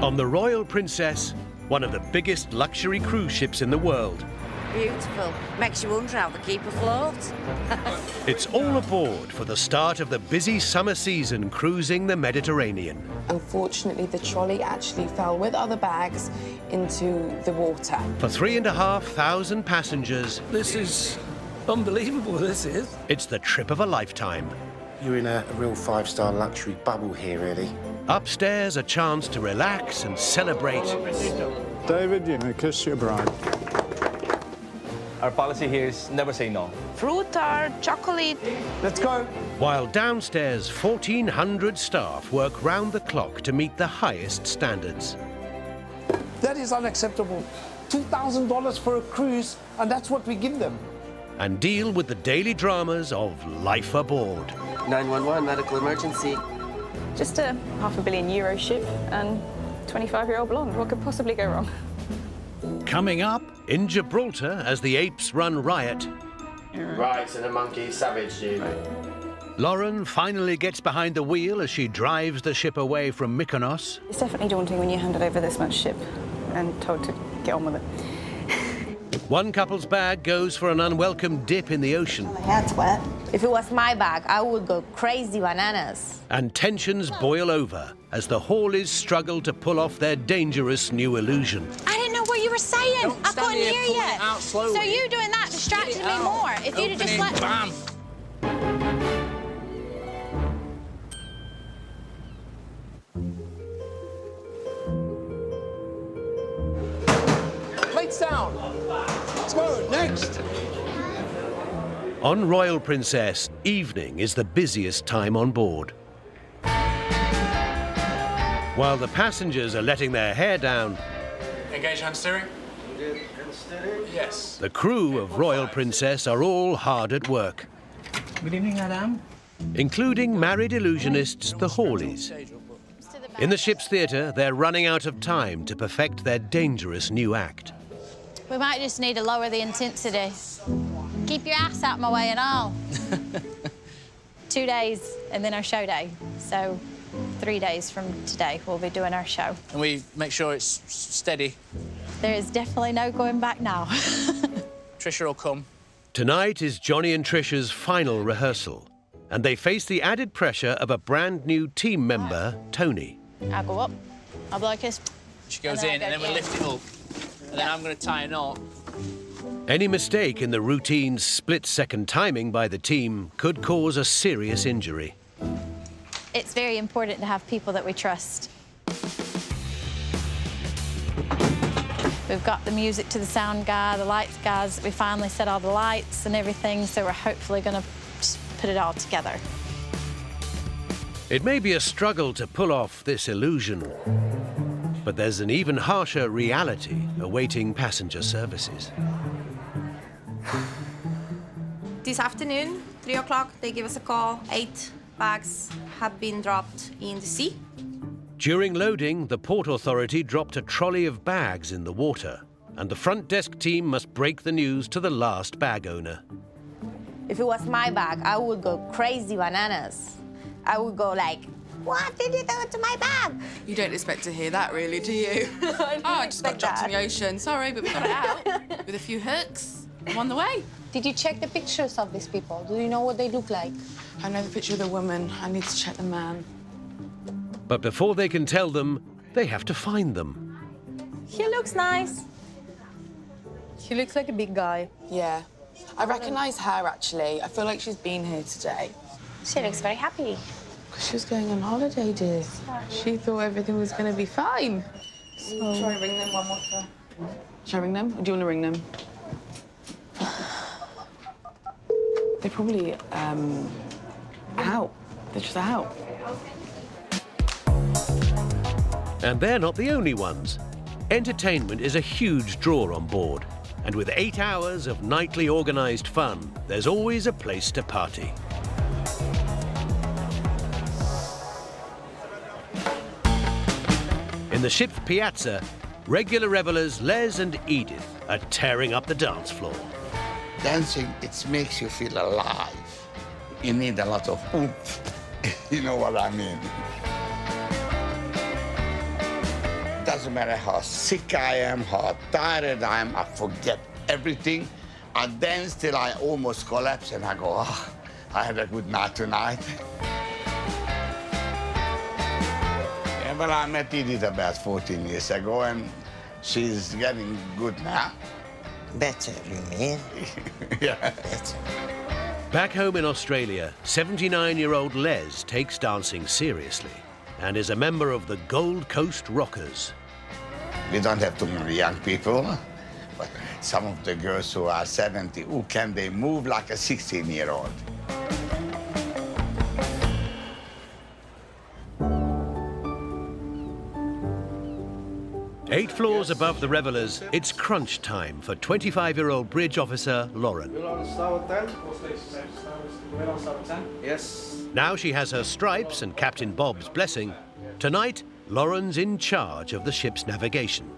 On the Royal Princess, one of the biggest luxury cruise ships in the world. Beautiful. Makes you wonder how they keep afloat. It's all aboard for the start of the busy summer season cruising the Mediterranean. Unfortunately, the trolley actually fell with other bags into the water. For 3,500 passengers, This is unbelievable, this is. it's the trip of a lifetime. You're in a real five-star luxury bubble here, really. Upstairs, a chance to relax and celebrate. David, you may kiss your bride. Our policy here is never say no. Fruit tart, chocolate. Let's go. While downstairs, 1,400 staff work round the clock to meet the highest standards. That is unacceptable. $2,000 for a cruise, and that's what we give them. And deal with the daily dramas of life aboard. 911, medical emergency. Just a €500 million ship and 25-year-old blonde. What could possibly go wrong? Coming up, in Gibraltar, as the apes run riot, Right, so the monkey savaged you. Lauren finally gets behind the wheel as she drives the ship away from Mykonos. It's definitely daunting when you're handed over this much ship and told to get on with it. One couple's bag goes for an unwelcome dip in the ocean. My hand's wet. If it was my bag, I would go crazy bananas. And tensions boil over as the Hawleys struggle to pull off their dangerous new illusion. I didn't know what you were saying. Don't I've stand got here near pulling you. it out slowly. So you doing that distracted me more. If you'd have just let Bam. Plates down. Let's go. Next. On Royal Princess, evening is the busiest time on board. While the passengers are letting their hair down, Engage hand steering. Yes. the crew of Royal Princess are all hard at work, Good evening, madam. including married illusionists, the Hawleys. In the ship's theatre, they're running out of time to perfect their dangerous new act. We might just need to lower the intensity. Keep your ass out my way and all. 2 days and then our show day. So 3 days from today, we'll be doing our show. And we make sure it's steady. There is definitely no going back now. Trisha will come. Tonight is Johnny and Trisha's final rehearsal, and they face the added pressure of a brand new team member, Tony. I'll go up. I'll blow a kiss. She goes And in, then and I then go we lift it up. And then I'm going to tie a knot. Any mistake in the routine split-second timing by the team could cause a serious injury. It's very important to have people that we trust. We've got the music to the sound guy, the lights guys. We finally set all the lights and everything, so we're hopefully going to put it all together. It may be a struggle to pull off this illusion, but there's an even harsher reality awaiting passenger services. This afternoon, 3 o'clock, they give us a call. 8 bags have been dropped in the sea. During loading, the Port Authority dropped a trolley of bags in the water, and the front desk team must break the news to the last bag owner. If it was my bag, I would go crazy bananas. I would go like, what did you do to my bag? You don't expect to hear that, really, do you? I just got dropped in the ocean. Sorry, but we got it out with a few hooks. I'm on the way. Did you check the pictures of these people? Do you know what they look like? I know the picture of the woman. I need to check the man. But before they can tell them, they have to find them. He looks nice. He looks like a big guy. Yeah. I recognise her, actually. I feel like she's been here today. She looks very happy. She was going on holiday, dear. She thought everything was going to be fine. So... Shall I ring them one more time? Shall I ring them? Or do you want to ring them? They're probably, out. They're just out. And they're not the only ones. Entertainment is a huge draw on board. And with 8 hours of nightly organised fun, there's always a place to party. In the ship's piazza, regular revellers Les and Edith are tearing up the dance floor. Dancing, it makes you feel alive. You need a lot of oomph. You know what I mean? Doesn't matter how sick I am, how tired I am, I forget everything. I dance till I almost collapse and I go, oh, I had a good night tonight. Yeah, well, I met Edith about 14 years ago and she's getting good now. Better, you mean? Yeah. Better. Back home in Australia, 79-year-old Les takes dancing seriously and is a member of the Gold Coast Rockers. We don't have too many young people, but some of the girls who are 70, they move like a 16-year-old. Eight floors above the revelers, it's crunch time for 25-year-old bridge officer Lauren. We'll on start with 10. We'll on start with 10. Yes. Now she has her stripes and Captain Bob's blessing. Tonight, Lauren's in charge of the ship's navigation.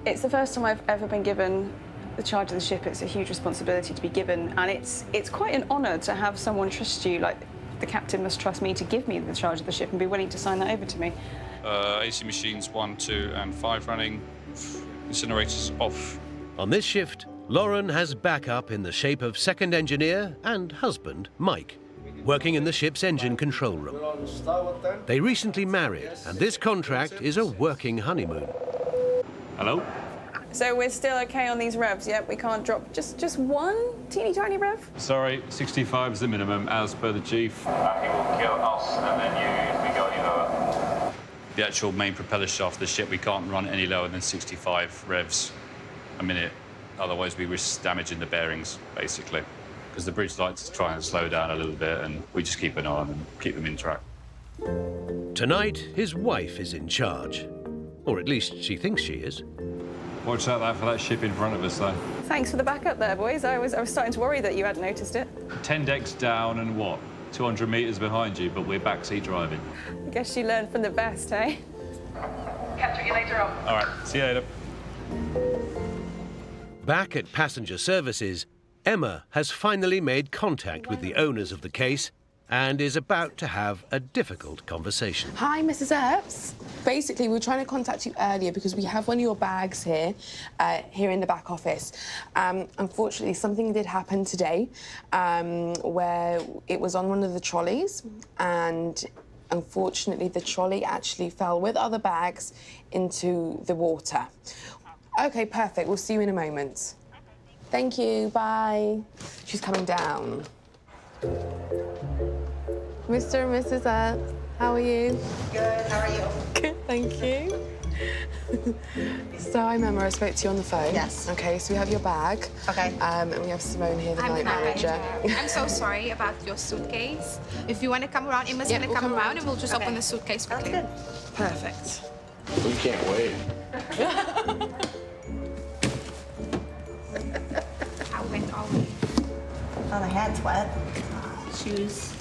It's the first time I've ever been given the charge of the ship. It's a huge responsibility to be given, and it's quite an honour to have someone trust you. Like, the captain must trust me to give me the charge of the ship and be willing to sign that over to me. AC machines 1, 2 and 5 running. Incinerators off. On this shift, Lauren has backup in the shape of second engineer and husband, Mike, working in the ship's engine control room. They recently married, and this contract is a working honeymoon. Hello? So we're still okay on these revs, yep? We can't drop just one teeny tiny rev? Sorry, 65 is the minimum, as per the chief. He will kill us, and then you, if we go any lower. The actual main propeller shaft of the ship, we can't run any lower than 65 revs a minute. Otherwise, we risk damaging the bearings, basically. Because the bridge likes to try and slow down a little bit, and we just keep an eye on them, keep them in track. Tonight, his wife is in charge. Or at least she thinks she is. Watch out there for that ship in front of us, though. Thanks for the backup there, boys. I was starting to worry that you hadn't noticed it. 10 decks down and what? 200 metres behind you, but we're backseat driving. I guess you learned from the best, eh? Catch you later on. All right, see you later. Back at passenger services, Emma has finally made contact with the owners of the case and is about to have a difficult conversation. Hi, Mrs. Earps. Basically, we were trying to contact you earlier because we have one of your bags here, here in the back office. Unfortunately, something did happen today where it was on one of the trolleys, and unfortunately, the trolley actually fell with other bags into the water. OK, perfect. We'll see you in a moment. Thank you. Bye. She's coming down. Mr. and Mrs. Earps, how are you? Good, how are you? Good, thank you. So I remember I spoke to you on the phone. Yes. OK, so we have your bag. Okay. And we have Simone here, the night manager. I'm so sorry about your suitcase. If you want to come around, Emma's going to come around and we'll just open the suitcase quickly. Good. Perfect. We can't wait. How wet are we? Oh, the hat's wet. Shoes.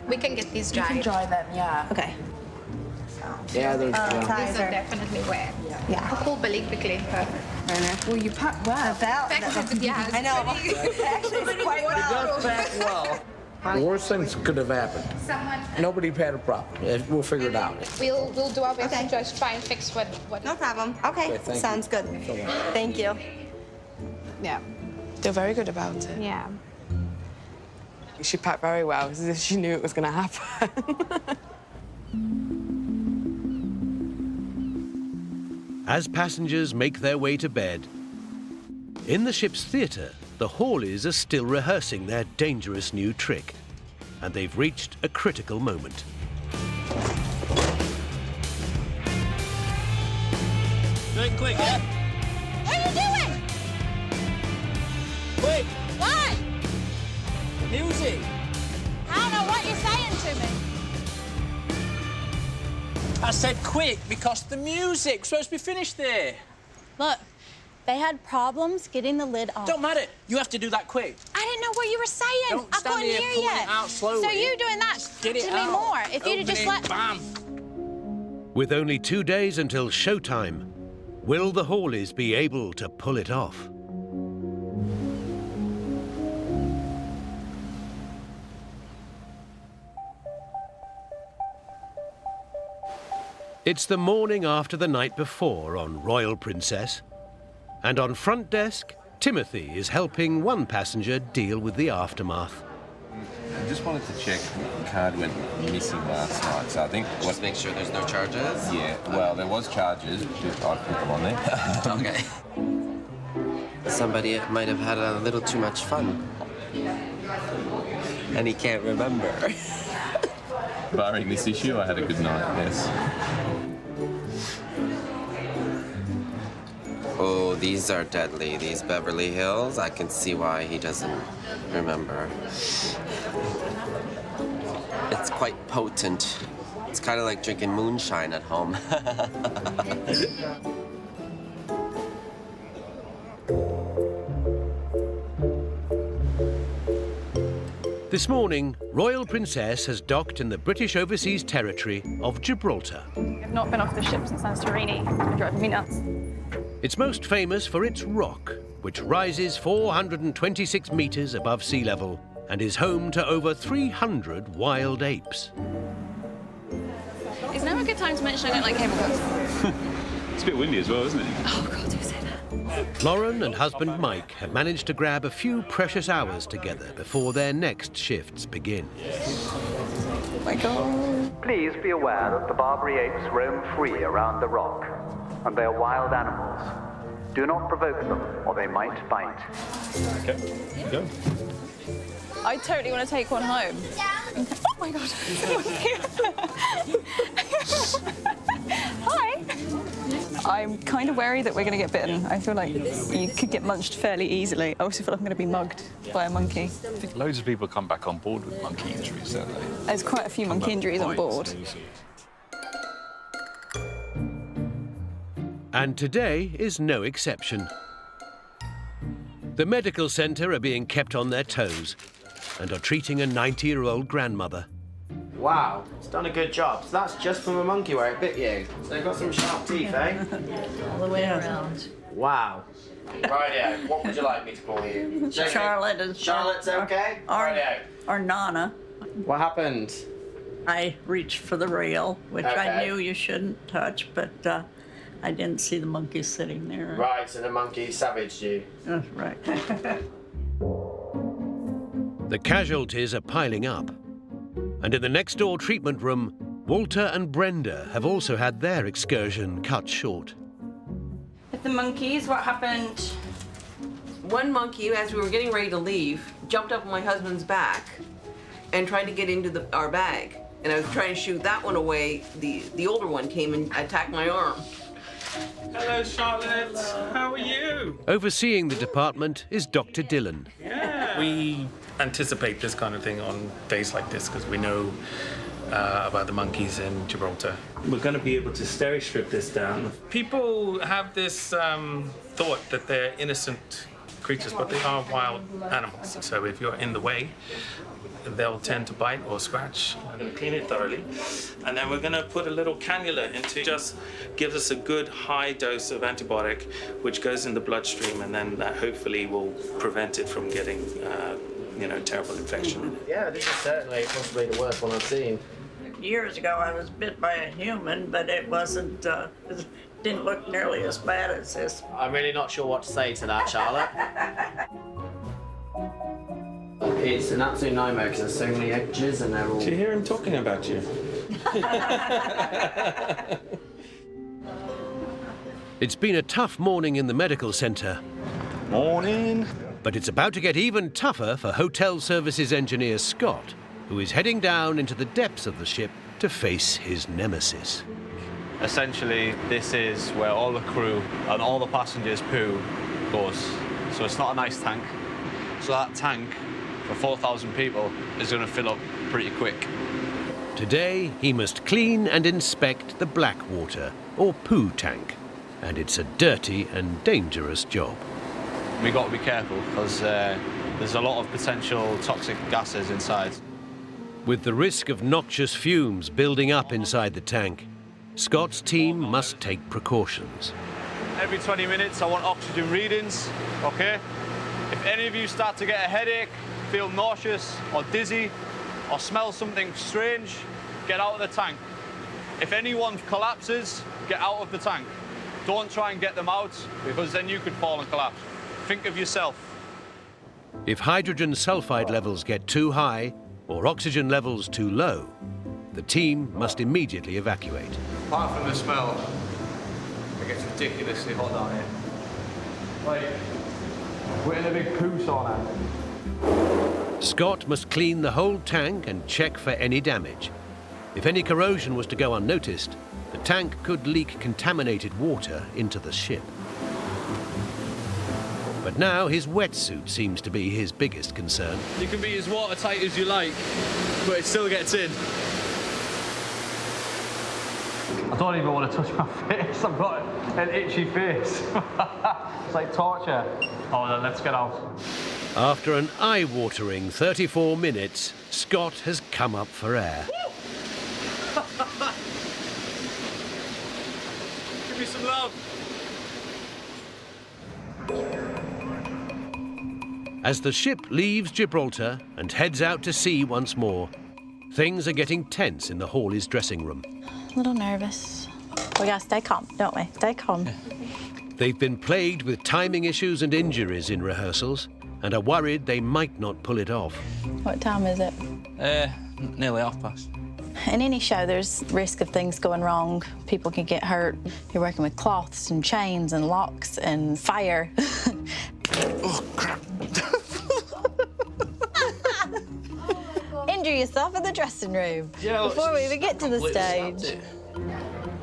We can get these You dried. can dry them, yeah. Okay. Yeah, they're These are ties are... definitely wet. Yeah. I'll pull Billy quickly. Perfect. Well, you packed well. Yeah, I know. Actually, it's quite well. back well. The worst things could have happened. Someone. Nobody had a problem. We'll figure it out. We'll do our best to just try and fix what. No problem. Okay, Okay, thank you. sounds good. Thank you. Yeah. They're very good about it. Yeah. She packed very well, as if she knew it was going to happen. As passengers make their way to bed, in the ship's theatre, the Hawleys are still rehearsing their dangerous new trick, and they've reached a critical moment. Do it quick, yeah? What are you doing? Quick! What? Music! I don't know what you're saying to me. I said quick because the music's supposed to be finished there. Look, they had problems getting the lid off. Don't matter. You have to do that quick. I didn't know what you were saying. Don't I stand couldn't here hear pulling you. it out slowly. So you doing that Get it to me out. more. If you'd have just Open it, let... Bam! With only 2 days until showtime, will the Hawleys be able to pull it off? It's the morning after the night before on Royal Princess. And on front desk, Timothy is helping one passenger deal with the aftermath. I just wanted to check the card went missing last night, so I think... Just make sure there's no charges? Yeah, well, there was charges. I put them on there. Okay. Somebody might have had a little too much fun. And he can't remember. Barring this issue, I had a good night, yes. Oh, these are deadly. These Beverly Hills. I can see why he doesn't remember. It's quite potent. It's kind of like drinking moonshine at home. This morning, Royal Princess has docked in the British overseas territory of Gibraltar. I've not been off the ship since Santorini. It's driving me nuts. It's most famous for its rock, which rises 426 metres above sea level and is home to over 300 wild apes. Is now a good time to mention I don't like cable cars? It's a bit windy as well, isn't it? Oh, God, do say that. Lauren and husband Mike have managed to grab a few precious hours together before their next shifts begin. Oh, my God. Please be aware that the Barbary apes roam free around the rock, and they are wild animals. Do not provoke them, or they might bite. Okay, go. I totally want to take one home. Oh, my God. Hi. I'm kind of wary that we're going to get bitten. I feel like you could get munched fairly easily. I also feel like I'm going to be mugged by a monkey. I think loads of people come back on board with monkey injuries, don't they? There's quite a few monkey injuries on board. And today is no exception. The medical centre are being kept on their toes and are treating a 90-year-old grandmother. Wow, it's done a good job. So that's just from a monkey where it bit you. So they've got some sharp teeth, eh? All the way around. Wow. Rightio, what would you like me to call you? Charlotte is... Charlotte's okay? Or Nana. What happened? I reached for the rail, which I Okay. knew you shouldn't touch, but I didn't see the monkey sitting there. Right, so the monkey savaged you. That's right. The casualties are piling up. And in the next-door treatment room, Walter and Brenda have also had their excursion cut short. With the monkeys, what happened? One monkey, as we were getting ready to leave, jumped up on my husband's back and tried to get into our bag. And I was trying to shoot that one away. The older one came and attacked my arm. Hello, Charlotte. How are you? Overseeing the department is Dr. Dillon. Yeah. We anticipate this kind of thing on days like this because we know about the monkeys in Gibraltar. We're going to be able to stereo strip this down. People have this thought that they're innocent creatures, but they are wild animals. So if you're in the way, they'll tend to bite or scratch. We're going to clean it thoroughly. And then we're going to put a little cannula into, just gives us a good high dose of antibiotic, which goes in the bloodstream, and then that hopefully will prevent it from getting, terrible infection. Yeah, this is certainly possibly the worst one I've seen. Years ago, I was bit by a human, but it wasn't, it didn't look nearly as bad as this. I'm really not sure what to say to that, Charlotte. It's an absolute nightmare because there's so many edges and they're all... Did you hear him talking about you? It's been a tough morning in the medical centre. Morning. But it's about to get even tougher for Hotel Services engineer Scott, who is heading down into the depths of the ship to face his nemesis. Essentially, this is where all the crew and all the passengers' poo goes. So it's not a nice tank. So that tank for 4,000 people is going to fill up pretty quick. Today, he must clean and inspect the black water, or poo tank. And it's a dirty and dangerous job. We got to be careful because there's a lot of potential toxic gases inside. With the risk of noxious fumes building up inside the tank, Scott's team must take precautions. Every 20 minutes, I want oxygen readings, okay? If any of you start to get a headache, feel nauseous or dizzy, or smell something strange, get out of the tank. If anyone collapses, get out of the tank. Don't try and get them out, because then you could fall and collapse. Think of yourself. If hydrogen sulfide levels get too high or oxygen levels too low, the team must immediately evacuate. Apart from the smell, it gets ridiculously hot down here. Like, we're in a big poo sauna. Scott must clean the whole tank and check for any damage. If any corrosion was to go unnoticed, the tank could leak contaminated water into the ship. But now his wetsuit seems to be his biggest concern. You can be as watertight as you like, but it still gets in. I don't even want to touch my face. I've got an itchy face. It's like torture. Oh, then let's get out. After an eye-watering 34 minutes, Scott has come up for air. Give me some love. As the ship leaves Gibraltar and heads out to sea once more, things are getting tense in the Hawleys' dressing room. A little nervous. We gotta stay calm, don't we? Stay calm. They've been plagued with timing issues and injuries in rehearsals and are worried they might not pull it off. What time is it? Nearly past. In any show, there's risk of things going wrong. People can get hurt. You're working with cloths and chains and locks and fire. Oh, crap. Injure yourself in the dressing room before we even get to the stage.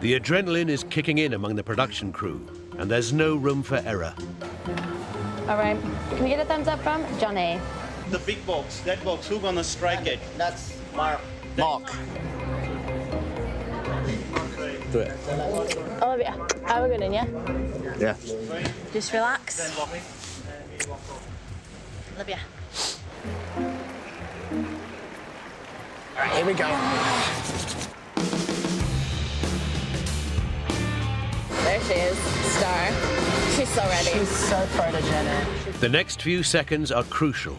The adrenaline is kicking in among the production crew, and there's no room for error. All right, can we get a thumbs up from Johnny? The big box, that box, who's gonna strike it? That's Mark. Mark. Do it. Olivia, are we good in, yeah? Yeah. Just relax. Olivia. All right, here we go. There she is, Star. She's so ready. She's so photogenic. The next few seconds are crucial.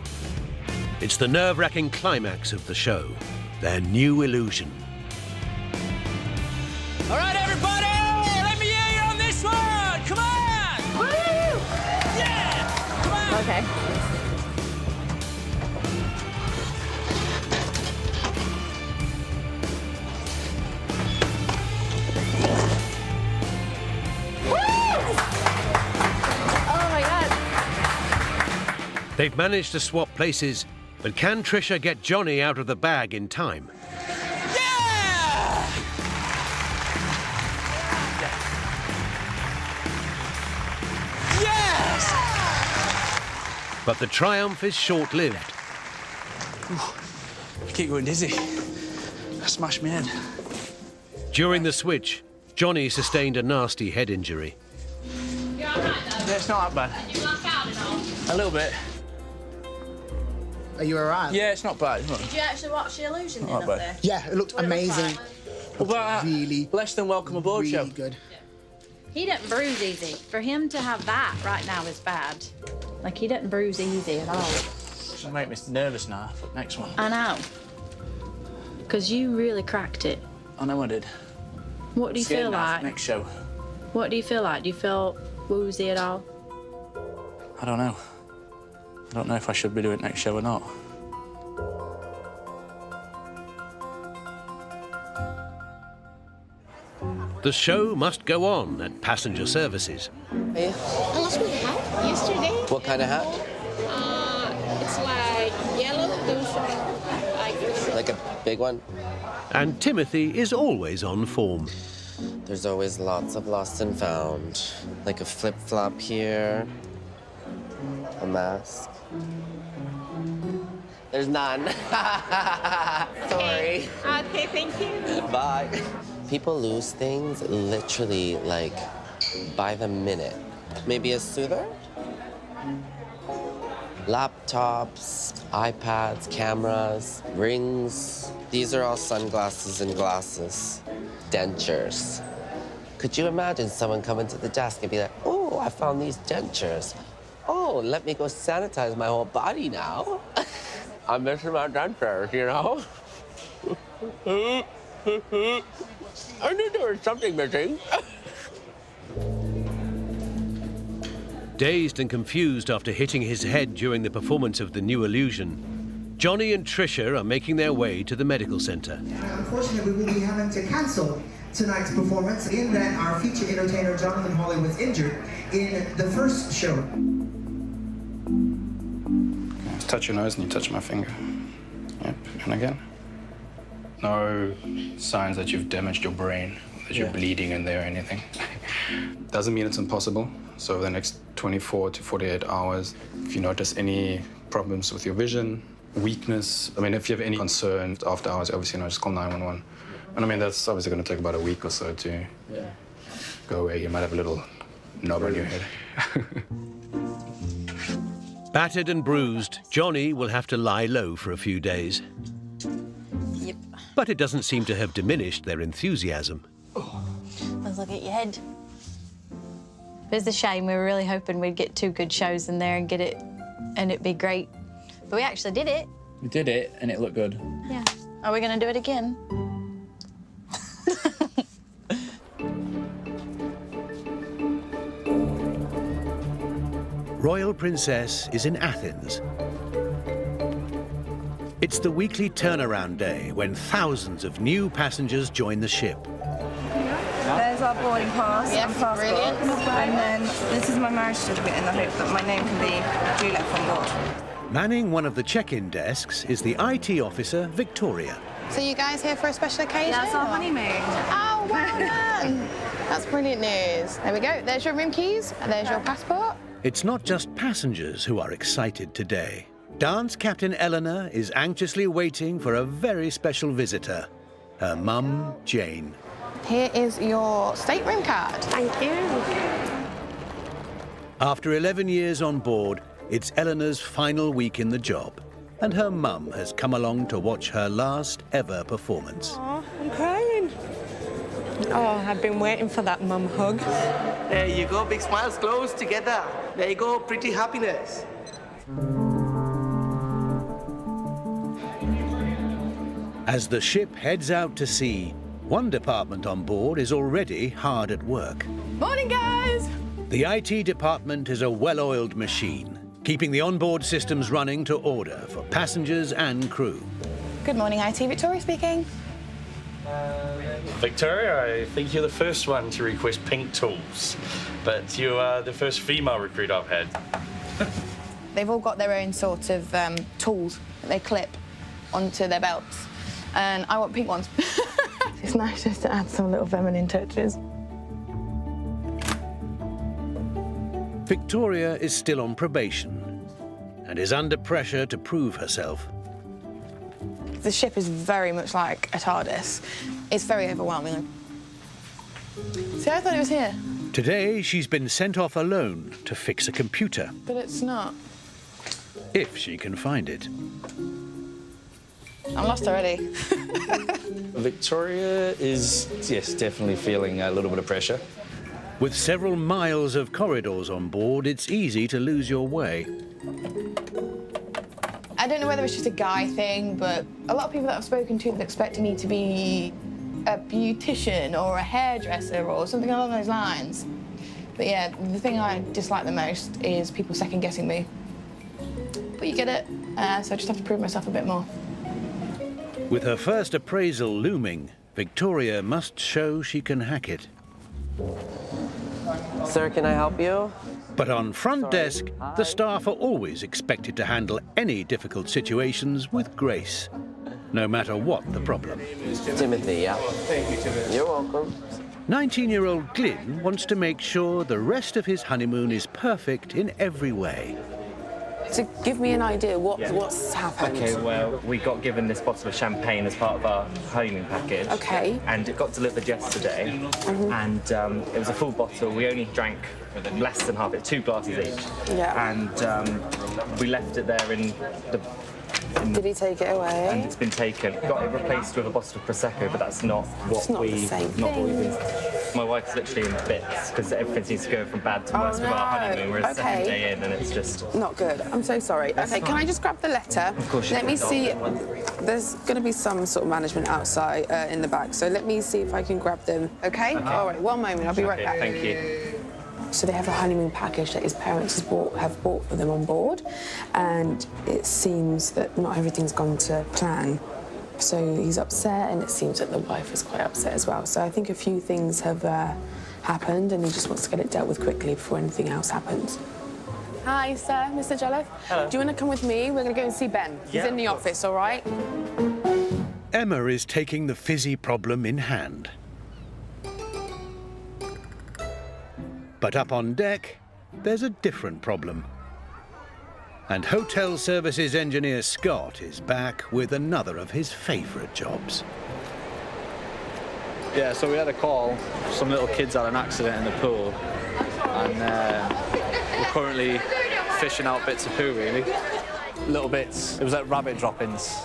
It's the nerve-wracking climax of the show, their new illusion. All right, everybody, let me hear you on this one. Come on. Woo! Yeah. Come on. Okay. Oh my God. They've managed to swap places, but can Trisha get Johnny out of the bag in time? Yes! But the triumph is short-lived. I keep going dizzy. I smashed my head. During the switch, Johnny sustained a nasty head injury. You're all right, though? Yeah, it's not that bad. Did you knock out at all? A little bit. Are you all right? Yeah, it's not bad. Did you actually watch the Illusion Not up bad. there? Yeah, it looked amazing. What about that? Really, less than welcome aboard show. really good. He didn't bruise easy. For him to have that right now is bad. Like, he didn't bruise easy at all. It'll make me nervous now for the next one. I know. Because you really cracked it. I know I did. What do you Scared feel now for like? the next show. What do you feel like? Do you feel woozy at all? I don't know. I don't know if I should be doing it next show or not. The show must go on at passenger services. I lost my hat yesterday. What kind of hat? It's like yellow, those Like a big one? And Timothy is always on form. There's always lots of lost and found. Like a flip-flop here. A mask. There's none. Sorry. Okay, thank you. Bye. People lose things literally like by the minute. Maybe a soother? Laptops, iPads, cameras, rings. These are all sunglasses and glasses. Dentures. Could you imagine someone coming to the desk and be like, oh, I found these dentures. Oh, let me go sanitize my whole body now. I'm missing my dentures, you know? I knew there was something missing. Dazed and confused after hitting his head during the performance of the new Illusion, Johnny and Trisha are making their way to the medical centre. Unfortunately, we will be having to cancel tonight's performance in that our feature entertainer Jonathan Hawley was injured in the first show. Touch your nose and you touch my finger. Yep, and again. No signs that you've damaged your brain, that you're bleeding in there or anything. Doesn't mean it's impossible. So over the next 24 to 48 hours, if you notice any problems with your vision, weakness, I mean, if you have any concern after hours, obviously, just call 911. And I mean, that's obviously going to take about a week or so to go away. You might have a little knob on your head. Battered and bruised, Johnny will have to lie low for a few days. Yep. But it doesn't seem to have diminished their enthusiasm. Let's look at your head. It's a shame. We were really hoping we'd get 2 good shows in there and get it, and it'd be great. But we actually did it. We did it, and it looked good. Yeah. Are we going to do it again? Royal Princess is in Athens. It's the weekly turnaround day when thousands of new passengers join the ship. There's our boarding pass Yep, and passport. brilliant. And then this is my marriage certificate in the hope that my name can be duly left on board. Manning one of the check-in desks is the IT officer, Victoria. So you guys here for a special occasion? That's our honeymoon. Oh, well done. That's brilliant news. There we go. There's your room keys. And there's your passport. It's not just passengers who are excited today. Dance captain Ellena is anxiously waiting for a very special visitor, her mum, Jane. Here is your stateroom card. Thank you. After 11 years on board, it's Elena's final week in the job, and her mum has come along to watch her last ever performance. Oh, I'm crying. Oh, I've been waiting for that mum hug. There you go, big smiles close together. There you go, pretty happiness. As the ship heads out to sea, one department on board is already hard at work. Morning, guys. The IT department is a well-oiled machine, keeping the onboard systems running to order for passengers and crew. Good morning, IT. Victoria speaking. Victoria, I think you're the first one to request pink tools, but you are the first female recruit I've had. They've all got their own sort of tools that they clip onto their belts, and I want pink ones. It's nice just to add some little feminine touches. Victoria is still on probation and is under pressure to prove herself. The ship is very much like a TARDIS. It's very overwhelming. See, I thought it was here. Today, she's been sent off alone to fix a computer, But it's not. if she can find it. I'm lost already. Victoria is, yes, definitely feeling a little bit of pressure. With several miles of corridors on board, it's easy to lose your way. I don't know whether it's just a guy thing, but a lot of people that I've spoken to are expecting me to be a beautician or a hairdresser or something along those lines. But yeah, the thing I dislike the most is people second-guessing me. But you get it, so I just have to prove myself a bit more. With her first appraisal looming, Victoria must show she can hack it. Sir, can I help you? But on front desk, the staff are always expected to handle any difficult situations with grace, no matter what the problem. Timothy, yeah. Thank you, Timothy. You're welcome. 19-year-old Glyn wants to make sure the rest of his honeymoon is perfect in every way. So give me an idea, what's happened? Okay, well, we got given this bottle of champagne as part of our honeymoon package. Okay. And it got delivered yesterday, and it was a full bottle. We only drank less than half it, 2 glasses each. Yeah. And we left it there in the... Did he take it away? And it's been taken. Got it replaced with a bottle of Prosecco, but that's not what It's not the same not what thing. we've been... My wife's literally in bits because everything seems to go from bad to worse with our honeymoon. We're a second day in and it's just... Not good. I'm so sorry. Okay, can I just grab the letter? Of course you Let can. me see. There's going to be some sort of management outside in the back, so let me see if I can grab them. Okay? All right, one moment. I'll be right back. Thank you. So they have a honeymoon package that his parents have bought for them on board, and it seems that not everything's gone to plan. So he's upset, and it seems that the wife is quite upset as well. So I think a few things have happened, and he just wants to get it dealt with quickly before anything else happens. Hi, sir, Mr. Jolliffe. Hello. Do you want to come with me? We're going to go and see Ben. He's in the office, all right? Emma is taking the fizzy problem in hand. But up on deck, there's a different problem. And Hotel Services engineer Scott is back with another of his favourite jobs. Yeah, so we had a call. Some little kids had an accident in the pool, and we're currently fishing out bits of poo, really. Little bits. It was like rabbit droppings.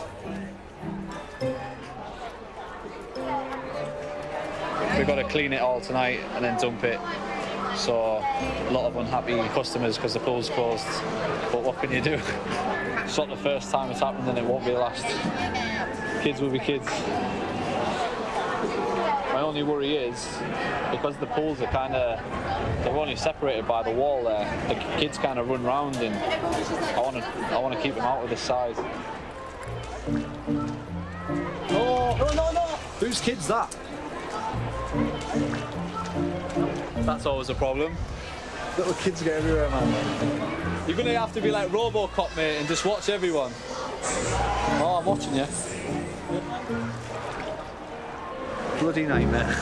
We've got to clean it all tonight and then dump it. So a lot of unhappy customers because the pool's closed. But what can you do? It's not the first time it's happened and it won't be the last. Kids will be kids. My only worry is, because the pools are they're only separated by the wall there, the kids kind of run round and I want to keep them out of this side. No! Whose kid's that? That's always a problem. Little kids get everywhere, man. You're gonna have to be like RoboCop, mate, and just watch everyone. Oh, I'm watching you. Bloody nightmare.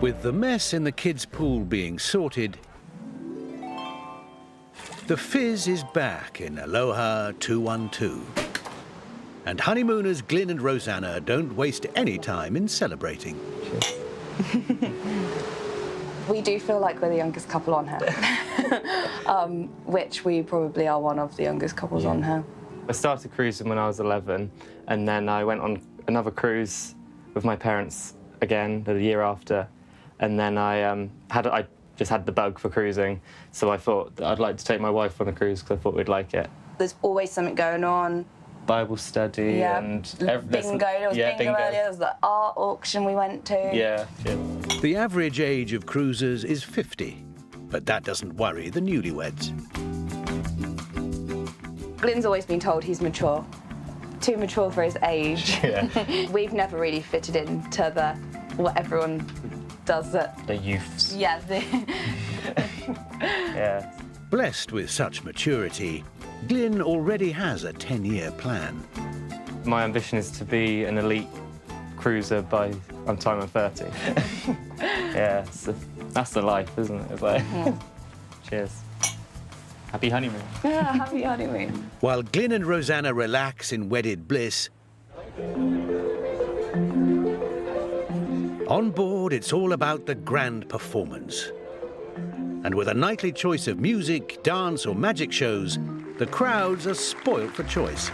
With the mess in the kids' pool being sorted, the fizz is back in Aloha 212. And honeymooners Glyn and Rosanna don't waste any time in celebrating. We do feel like we're the youngest couple on here, which we probably are one of the youngest couples on here. I started cruising when I was 11, and then I went on another cruise with my parents again the year after, and then I just had the bug for cruising, so I thought that I'd like to take my wife on a cruise because I thought we'd like it. There's always something going on. Bible study and bingo. There was bingo earlier. There was the art auction we went to. Yeah. The average age of cruisers is 50, but that doesn't worry the newlyweds. Glyn's always been told he's mature. Too mature for his age. Yeah. We've never really fitted into what everyone does. The youths. Yeah. Yeah. Blessed with such maturity, Glyn already has a 10-year plan. My ambition is to be an elite cruiser by the time I'm 30. Yeah, that's the life, isn't it? It's like, cheers. Happy honeymoon. Yeah, happy honeymoon. While Glyn and Rosanna relax in wedded bliss, on board it's all about the grand performance. And with a nightly choice of music, dance or magic shows, the crowds are spoilt for choice.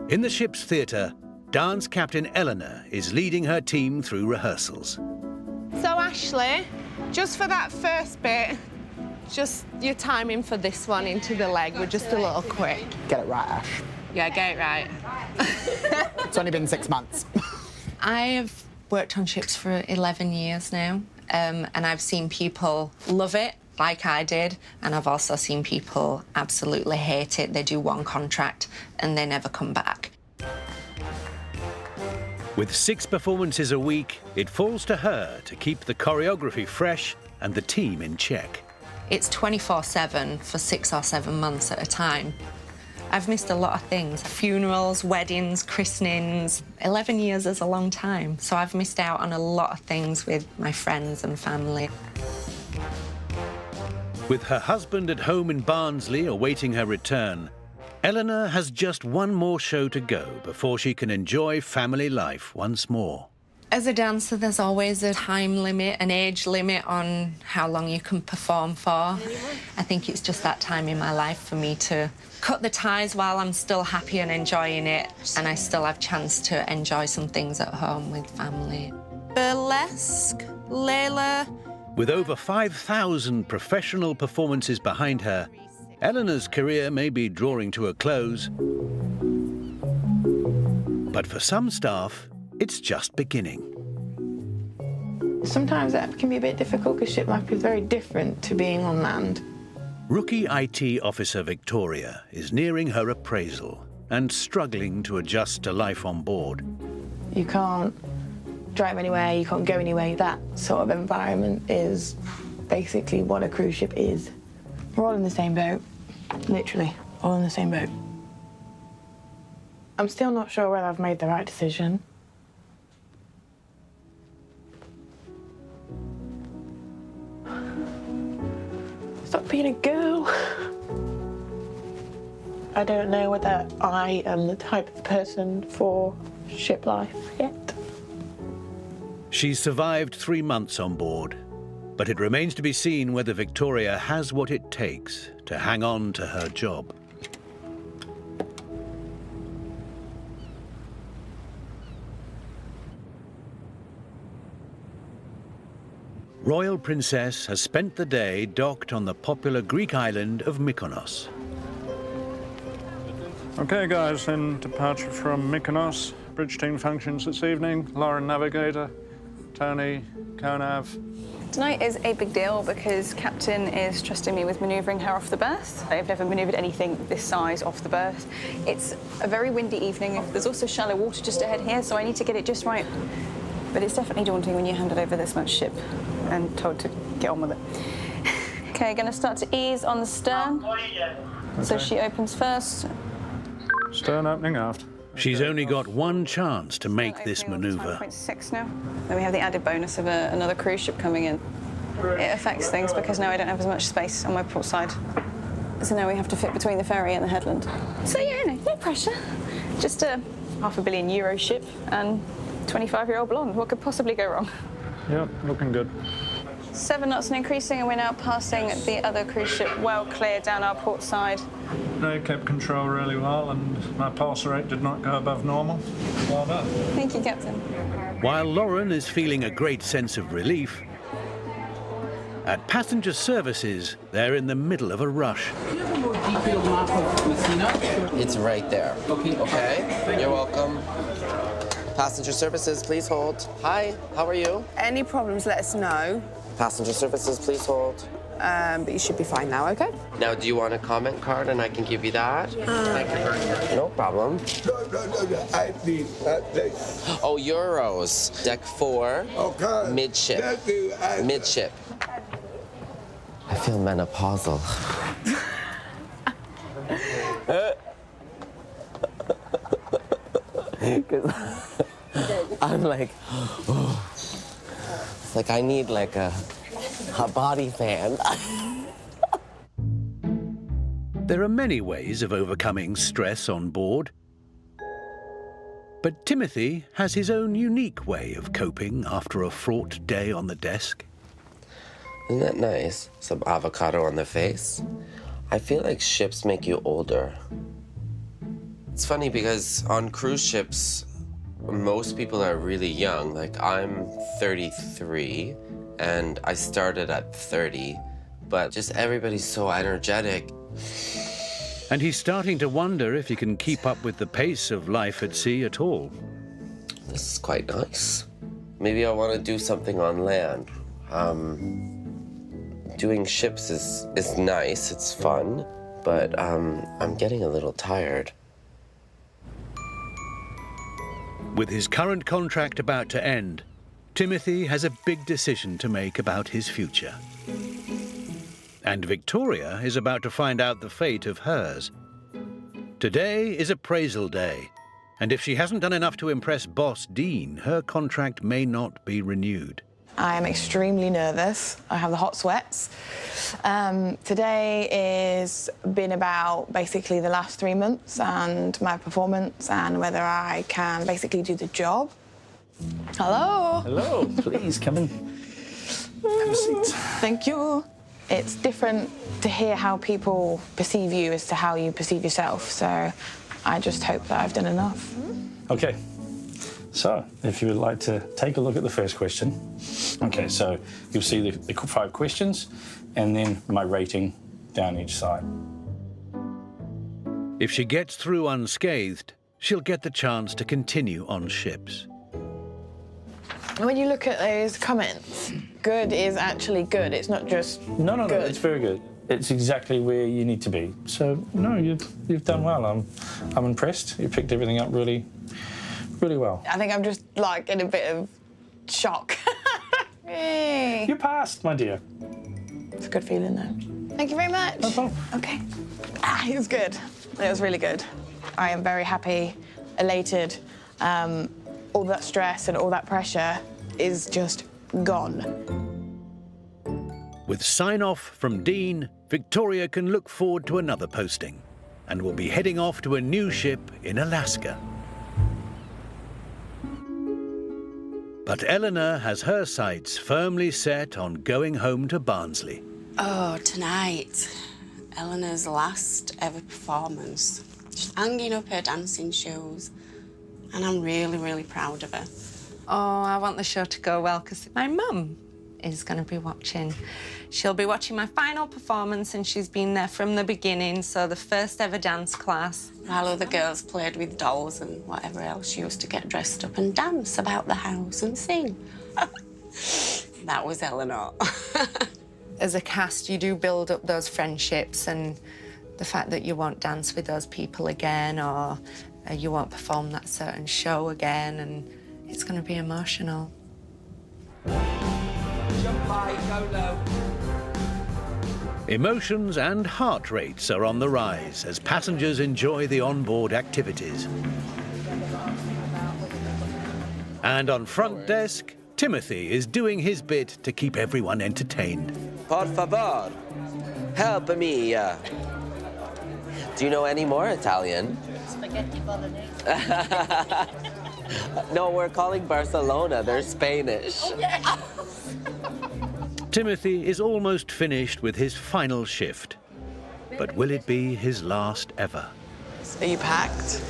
In the ship's theatre, dance captain Ellena is leading her team through rehearsals. So, Ashley, just for that first bit, just your timing for this one into the leg were just a little quick. Get it right, Ash. Yeah, get it right. It's only been 6 months. I have worked on ships for 11 years now, and I've seen people love it, like I did, and I've also seen people absolutely hate it. They do one contract and they never come back. With 6 performances a week, it falls to her to keep the choreography fresh and the team in check. It's 24/7 for 6 or 7 months at a time. I've missed a lot of things. Funerals, weddings, christenings. 11 years is a long time, so I've missed out on a lot of things with my friends and family. With her husband at home in Barnsley awaiting her return, Ellena has just one more show to go before she can enjoy family life once more. As a dancer, there's always a time limit, an age limit on how long you can perform for. I think it's just that time in my life for me to cut the ties while I'm still happy and enjoying it, and I still have chance to enjoy some things at home with family. Burlesque, Layla. With over 5,000 professional performances behind her, Ellena's career may be drawing to a close. But for some staff, it's just beginning. Sometimes that can be a bit difficult because ship life is very different to being on land. Rookie IT officer Victoria is nearing her appraisal and struggling to adjust to life on board. You can't drive anywhere, you can't go anywhere. That sort of environment is basically what a cruise ship is. We're all in the same boat, literally, all in the same boat. I'm still not sure whether I've made the right decision. Stop being a girl. I don't know whether I am the type of person for ship life yet. She's survived 3 months on board, but it remains to be seen whether Victoria has what it takes to hang on to her job. Royal Princess has spent the day docked on the popular Greek island of Mykonos. Okay, guys, in departure from Mykonos. Bridge team functions this evening. Lauren, navigator. Tony, co-nav. Tonight is a big deal because Captain is trusting me with manoeuvring her off the berth. I've never manoeuvred anything this size off the berth. It's a very windy evening. There's also shallow water just ahead here, so I need to get it just right. But it's definitely daunting when you're handed over this much ship and told to get on with it. Okay, going to start to ease on the stern. Okay. So she opens first. Stern opening aft. She's only got one chance to make this maneuver. 9.6 now. Then we have the added bonus of another cruise ship coming in. It affects things because now I don't have as much space on my port side. So now we have to fit between the ferry and the headland. So yeah, no pressure. Just a €500 million ship and 25-year-old blonde. What could possibly go wrong? Yep, looking good. 7 knots and increasing, and we're now passing the other cruise ship well clear down our port side. They kept control really well, and my pulse rate did not go above normal. Well done. Thank you, Captain. While Lauren is feeling a great sense of relief, at passenger services, they're in the middle of a rush. Do you have a more detailed map of Messina? It's right there. Okay. Okay, you're welcome. Passenger services, please hold. Hi, how are you? Any problems, let us know. Passenger services, please hold. But you should be fine now, okay? Now, do you want a comment card and I can give you that? Thank you very much. No problem. No, I need that. Oh, Euros. Deck 4. Okay. Midship. Thank you. Midship. I feel menopausal. I'm like, oh. It's like I need like a body fan. There are many ways of overcoming stress on board. But Timothy has his own unique way of coping after a fraught day on the desk. Isn't that nice? Some avocado on the face. I feel like ships make you older. It's funny because on cruise ships, most people are really young. Like, I'm 33, and I started at 30, but just everybody's so energetic. And he's starting to wonder if he can keep up with the pace of life at sea at all. This is quite nice. Maybe I want to do something on land. Doing ships is nice, it's fun, but I'm getting a little tired. With his current contract about to end, Timothy has a big decision to make about his future. And Victoria is about to find out the fate of hers. Today is appraisal day, and if she hasn't done enough to impress boss Dean, her contract may not be renewed. I am extremely nervous. I have the hot sweats. Today has been about basically the last 3 months and my performance and whether I can basically do the job. Hello. Hello, please come in. Have a seat. Thank you. It's different to hear how people perceive you as to how you perceive yourself, so I just hope that I've done enough. Okay, so if you would like to take a look at the first question. Okay, so you'll see the 5 questions and then my rating down each side. If she gets through unscathed, she'll get the chance to continue on ships. When you look at those comments, good is actually good. It's not just No, good. it's very good. It's exactly where you need to be. So, no, you've done well. I'm impressed. You picked everything up really, really well. I think I'm just, like, in a bit of shock. Yay. You passed, my dear. It's a good feeling, though. Thank you very much. No problem. Okay. It was good. It was really good. I am very happy, elated. All that stress and all that pressure is just gone. With sign-off from Dean, Victoria can look forward to another posting and will be heading off to a new ship in Alaska. But Ellena has her sights firmly set on going home to Barnsley. Oh, tonight, Elena's last ever performance. She's hanging up her dancing shoes, and I'm really, really proud of her. Oh, I want the show to go well because my mum is going to be watching. She'll be watching my final performance and she's been there from the beginning, so the first ever dance class. While other girls played with dolls and whatever else, she used to get dressed up and dance about the house and sing. That was Eleanor. As a cast, you do build up those friendships, and the fact that you won't dance with those people again, or you won't perform that certain show again, and it's going to be emotional. Jump high, go low. Emotions and heart rates are on the rise as passengers enjoy the onboard activities. And on front desk, Timothy is doing his bit to keep everyone entertained. Por favor, help me. Do you know any more Italian? Spaghetti bolognese. No, we're calling Barcelona. They're Spanish. Oh, yeah. Timothy is almost finished with his final shift. But will it be his last ever? Are you packed?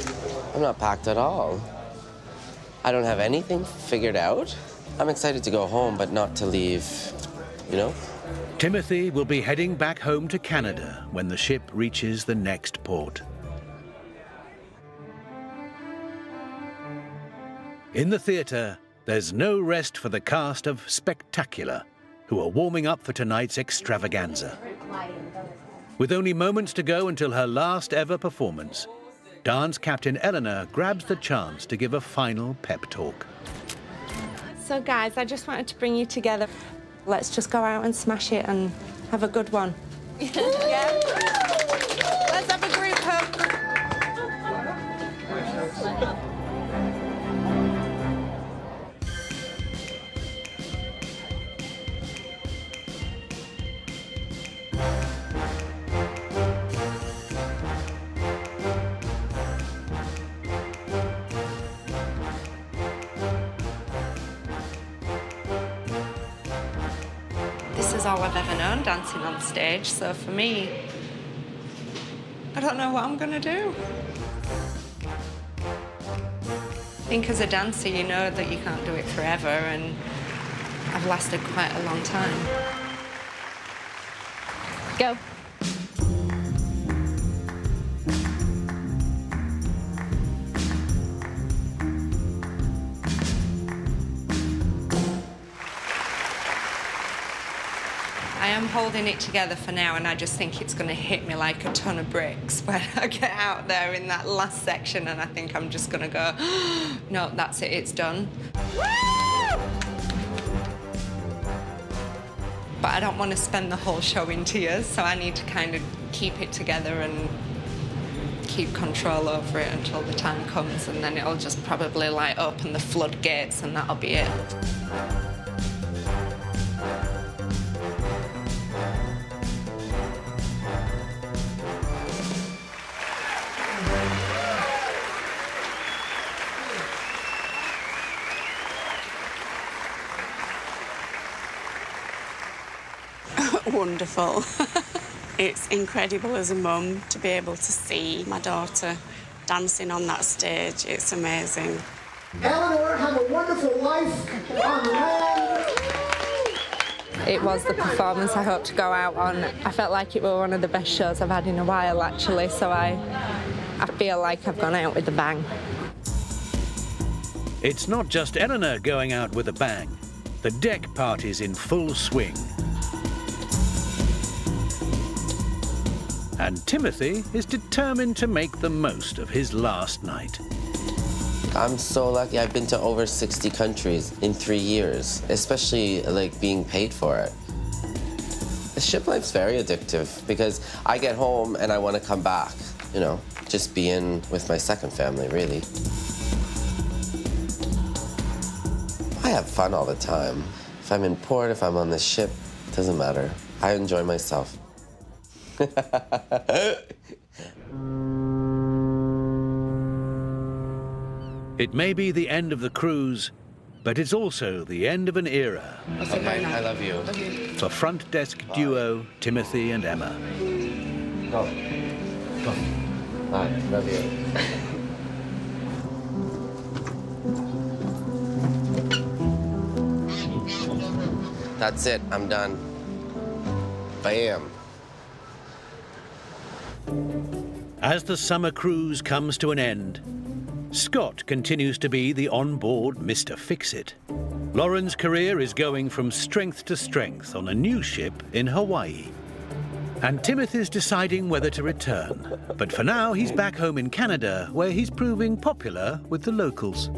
I'm not packed at all. I don't have anything figured out. I'm excited to go home, but not to leave, you know? Timothy will be heading back home to Canada when the ship reaches the next port. In the theatre, there's no rest for the cast of Spectacular, who are warming up for tonight's extravaganza. With only moments to go until her last ever performance, dance captain Ellena grabs the chance to give a final pep talk. So, guys, I just wanted to bring you together. Let's just go out and smash it and have a good one. Yeah? Let's have a group hug. This is all I've ever known, dancing on stage, so for me, I don't know what I'm gonna do. I think as a dancer, you know that you can't do it forever, and I've lasted quite a long time. Go. I am holding it together for now, and I just think it's going to hit me like a ton of bricks when I get out there in that last section, and I think I'm just going to go, no, that's it, it's done. But I don't want to spend the whole show in tears, so I need to kind of keep it together and keep control over it until the time comes, and then it'll just probably like open the floodgates, and that'll be it. wonderful. It's incredible as a mum to be able to see my daughter dancing on that stage. It's amazing. Eleanor, have a wonderful life on land. It was the performance I hoped to go out on. I felt like it was one of the best shows I've had in a while, actually, so I feel like I've gone out with a bang. It's not just Ellena going out with a bang. The deck party's in full swing. And Timothy is determined to make the most of his last night. I'm so lucky. I've been to over 60 countries in 3 years, especially like being paid for it. The ship life's very addictive because I get home and I want to come back, you know, just being with my second family, really. I have fun all the time. If I'm in port, if I'm on the ship, it doesn't matter. I enjoy myself. It may be the end of the cruise, but it's also the end of an era. Okay, I love you. For front desk duo Timothy and Emma. Go. Go. Bye. Love you. That's it. I'm done. Bam. As the summer cruise comes to an end, Scott continues to be the onboard Mr. Fix-It. Lauren's career is going from strength to strength on a new ship in Hawaii. And Timothy's deciding whether to return. But for now, he's back home in Canada, where he's proving popular with the locals.